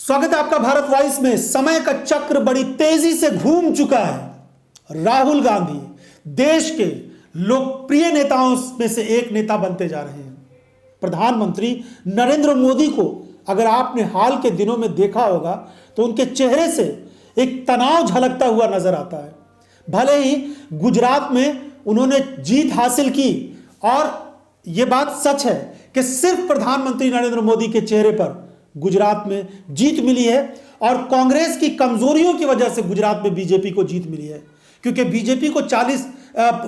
स्वागत है आपका भारत वॉइस में। समय का चक्र बड़ी तेजी से घूम चुका है। राहुल गांधी देश के लोकप्रिय नेताओं में से एक नेता बनते जा रहे हैं। प्रधानमंत्री नरेंद्र मोदी को अगर आपने हाल के दिनों में देखा होगा तो उनके चेहरे से एक तनाव झलकता हुआ नजर आता है। भले ही गुजरात में उन्होंने जीत हासिल की और यह बात सच है कि सिर्फ प्रधानमंत्री नरेंद्र मोदी के चेहरे पर गुजरात में जीत मिली है और कांग्रेस की कमजोरियों की वजह से गुजरात में बीजेपी को जीत मिली है, क्योंकि बीजेपी को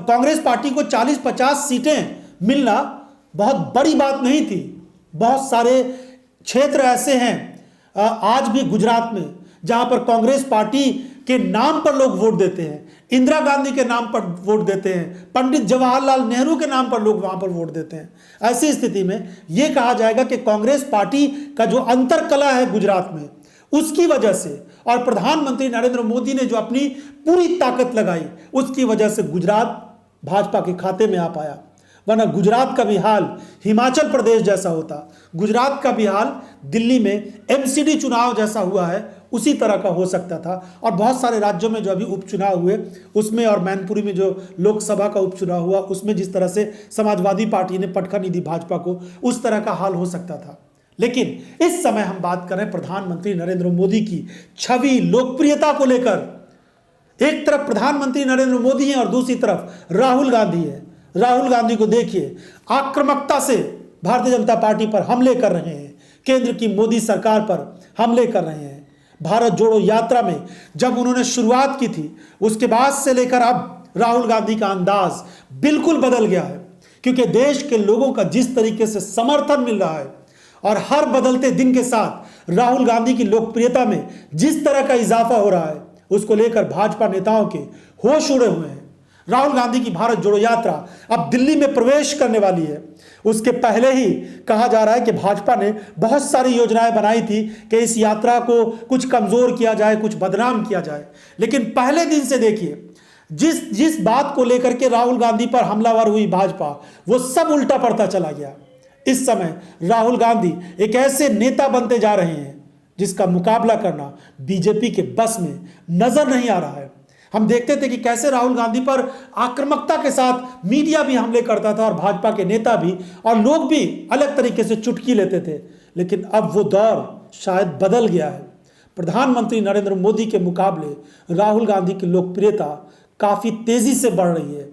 कांग्रेस पार्टी को 40-50 सीटें मिलना बहुत बड़ी बात नहीं थी। बहुत सारे क्षेत्र ऐसे हैं आज भी गुजरात में जहां पर कांग्रेस पार्टी के नाम पर लोग वोट देते हैं, इंदिरा गांधी के नाम पर वोट देते हैं, पंडित जवाहरलाल नेहरू के नाम पर लोग वहां पर वोट देते हैं। ऐसी स्थिति में यह कहा जाएगा कि कांग्रेस पार्टी का जो अंतरकला है गुजरात में, उसकी वजह से और प्रधानमंत्री नरेंद्र मोदी ने जो अपनी पूरी ताकत लगाई, उसकी वजह से गुजरात भाजपा के खाते में आ पाया। वरना गुजरात का भी हाल हिमाचल प्रदेश जैसा होता, गुजरात का भी हाल दिल्ली में एमसीडी चुनाव जैसा हुआ है उसी तरह का हो सकता था। और बहुत सारे राज्यों में जो अभी उपचुनाव हुए उसमें, और मैनपुरी में जो लोकसभा का उपचुनाव हुआ उसमें जिस तरह से समाजवादी पार्टी ने पटखा नहीं दी भाजपा को, उस तरह का हाल हो सकता था। लेकिन इस समय हम बात करें प्रधानमंत्री नरेंद्र मोदी की छवि, लोकप्रियता को लेकर। एक तरफ प्रधानमंत्री नरेंद्र मोदी है और दूसरी तरफ राहुल गांधी है। राहुल गांधी को देखिए, आक्रामकता से भारतीय जनता पार्टी पर हमले कर रहे हैं, केंद्र की मोदी सरकार पर हमले कर रहे हैं। भारत जोड़ो यात्रा में जब उन्होंने शुरुआत की थी उसके बाद से लेकर अब राहुल गांधी का अंदाज बिल्कुल बदल गया है, क्योंकि देश के लोगों का जिस तरीके से समर्थन मिल रहा है और हर बदलते दिन के साथ राहुल गांधी की लोकप्रियता में जिस तरह का इजाफा हो रहा है, उसको लेकर भाजपा नेताओं के होश उड़े हुए हैं। राहुल गांधी की भारत जोड़ो यात्रा अब दिल्ली में प्रवेश करने वाली है। उसके पहले ही कहा जा रहा है कि भाजपा ने बहुत सारी योजनाएं बनाई थी कि इस यात्रा को कुछ कमजोर किया जाए, कुछ बदनाम किया जाए। लेकिन पहले दिन से देखिए, जिस बात को लेकर के राहुल गांधी पर हमलावर हुई भाजपा, वो सब उल्टा पड़ता चला गया। इस समय राहुल गांधी एक ऐसे नेता बनते जा रहे हैं जिसका मुकाबला करना बीजेपी के बस में नजर नहीं आ रहा है। हम देखते थे कि कैसे राहुल गांधी पर आक्रामकता के साथ मीडिया भी हमले करता था और भाजपा के नेता भी, और लोग भी अलग तरीके से चुटकी लेते थे। लेकिन अब वो दौर शायद बदल गया है। प्रधानमंत्री नरेंद्र मोदी के मुकाबले राहुल गांधी की लोकप्रियता काफ़ी तेज़ी से बढ़ रही है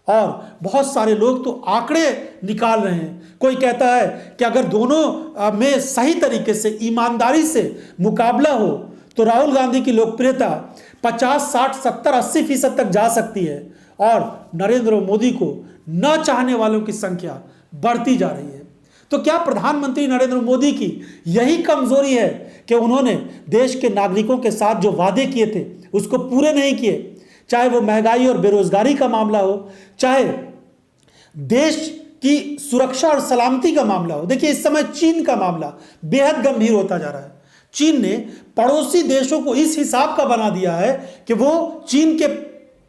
और बहुत सारे लोग तो आंकड़े निकाल रहे हैं। कोई कहता है कि अगर दोनों में सही तरीके से, ईमानदारी से मुकाबला हो तो राहुल गांधी की लोकप्रियता 50, 60, 70, 80% तक जा सकती है और नरेंद्र मोदी को न चाहने वालों की संख्या बढ़ती जा रही है। तो क्या प्रधानमंत्री नरेंद्र मोदी की यही कमजोरी है कि उन्होंने देश के नागरिकों के साथ जो वादे किए थे उसको पूरे नहीं किए? चाहे वो महंगाई और बेरोजगारी का मामला हो, चाहे देश की सुरक्षा और सलामती का मामला हो। देखिए, इस समय चीन का मामला बेहद गंभीर होता जा रहा है। चीन ने पड़ोसी देशों को इस हिसाब का बना दिया है कि वो चीन के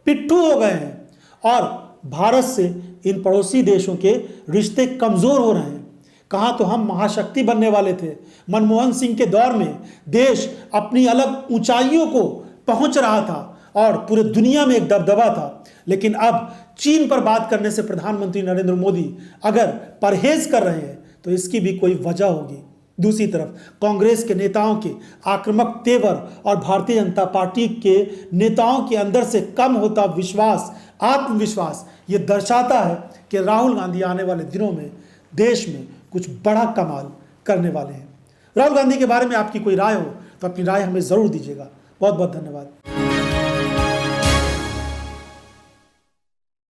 पिट्ठू हो गए हैं और भारत से इन पड़ोसी देशों के रिश्ते कमजोर हो रहे हैं। कहाँ तो हम महाशक्ति बनने वाले थे। मनमोहन सिंह के दौर में देश अपनी अलग ऊंचाइयों को पहुंच रहा था और पूरे दुनिया में एक दबदबा था। लेकिन अब चीन पर बात करने से प्रधानमंत्री नरेंद्र मोदी अगर परहेज कर रहे हैं तो इसकी भी कोई वजह होगी। दूसरी तरफ कांग्रेस के नेताओं के आक्रामक तेवर और भारतीय जनता पार्टी के नेताओं के अंदर से कम होता विश्वास, आत्मविश्वास, ये दर्शाता है कि राहुल गांधी आने वाले दिनों में देश में कुछ बड़ा कमाल करने वाले हैं। राहुल गांधी के बारे में आपकी कोई राय हो तो अपनी राय हमें ज़रूर दीजिएगा। बहुत बहुत धन्यवाद।